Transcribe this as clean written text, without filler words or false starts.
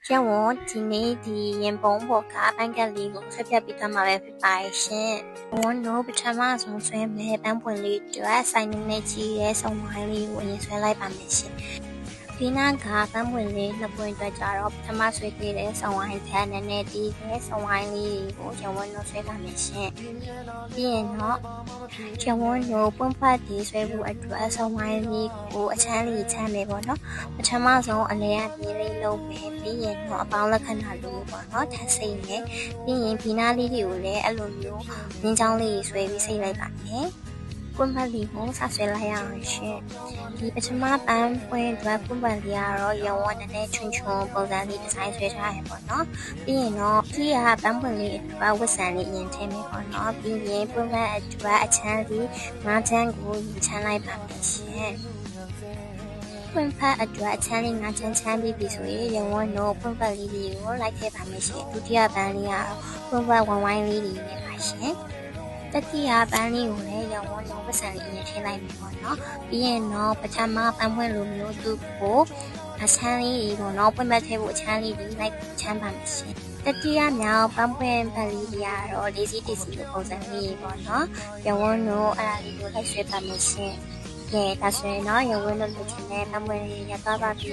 ကျန်ဝန်ဒီနေ့ဒီရင်ပုံပေါ်ကပန်းကလေးကိုဆက်ပြပြီးသွားမှာပဲဖြစ်ပါရှင်။ဝန်တို့ပထမဆုံးဆွဲမဲ့ပန်းပွင့်လေးတွေဆိုင်နေကြီးရဲ့ဆောင်းဝိုင်းလေးကိုအရင်ဆွဲလိုက်ပါမယ်ရှင်။ဒီနာကပန်းပွင့်လေးနှစ်ပွင့်အတွက်ကြတော့ပထမဆွဲပေးတဲ့ဆောင်းဝိုင်းထဲနည်းနည်းတီးတဲ့ဆောင်းဝိုင်းလေးကိုကျန်ဝန်တို့ဆွဲပါမယ်ရှင်။ပြီးရင်တော့ကျန်ဝန်တို့ပွင့်ဖတ်ဒီဆွဲဖို့အတွက်ဆောင်းဝိုင်းလေးကိုအချမ်းလေးချမ်းမယ်ပေါ့နော်။ပထမဆုံးအလဲကပြေးလေးလုံးမယ်ပြီးရင်တော့အပေါင်းလက္ခဏာလေးပေါ့နော်ထပ်စိတ်မယ်ပြီးရင်ဘီနာလေးတွေကိုလည်းအဲ့လိုမျိုးငင်းချောင်းလေးဆွဲပြီးစိတ်လိုက်ပါမယ်ကွန်ပလီကိုဆက်ဆွဲလိုက်ရအောင်ရှင်ဒီပထမပန်းပွင့်အတွက်ကွန်ပလီကတော့ရောင်ဝန်းနဲ့ချွန်းချွန်းပုံစံလေးဒီဇိုင်းဆွဲထားရပေါ့နော်ပြီးရင်တော့ဒီကပန်းပွင့်လေးအတွက်ဝတ်ဆန်လေးအရင်ထည့်မယ်ပေါ့နော်ပြီးရင်ပွင့်ဖက်အတွက်အချမ်းလေးငါးချမ်းကိုရင်ချမ်းလိုက်ပါမယ်ရှင်ပွင့်ဖက်အတွက်အချမ်းလေးငါးချမ်းချမ်းပြီးပြီဆိုရင်ရောင်ဝန်းတို့ပွင့်ဖက်လေးတွေကိုလိုက်ထည့်ပါမယ်ရှင်ဒုတိယပန်းလေးကတော့ပွင့်ဖက်ဝိုင်းဝိုင်းလေးတွေနဲ့ပါရှင်တတိယပန်းလေးကိုလည်းရောင်ဝန်းလုံးပစံလေးနဲ့ထည့်လိုက်ပြီပေါ့နော်ပြီးရင်တော့ပထမပန်းပွင့်လိုမျိုးသူ့ကိုအချမ်းလေးတွေပေါ့နော်ပွင့်ပတ်ထည့်ဖို့အချမ်းလေးတွေလိုက်ချမ်းပါမယ်ရှင်တတိယမြောက်ပန်းပွင့်ပတ်လေးတွေကတော့လေးစီတီစီလိုပုံစံလေးပေါ့နော်ရောင်ဝန်းတို့အဲ့ဒါလေးကိုလိုက်ဆွဲပါမယ်ရှင်ကဲဒါဆိုရင်တော့ရောင်ဝန်းတို့လိုချင်တဲ့ပန်းပွင့်လေးရသွားပါပြီ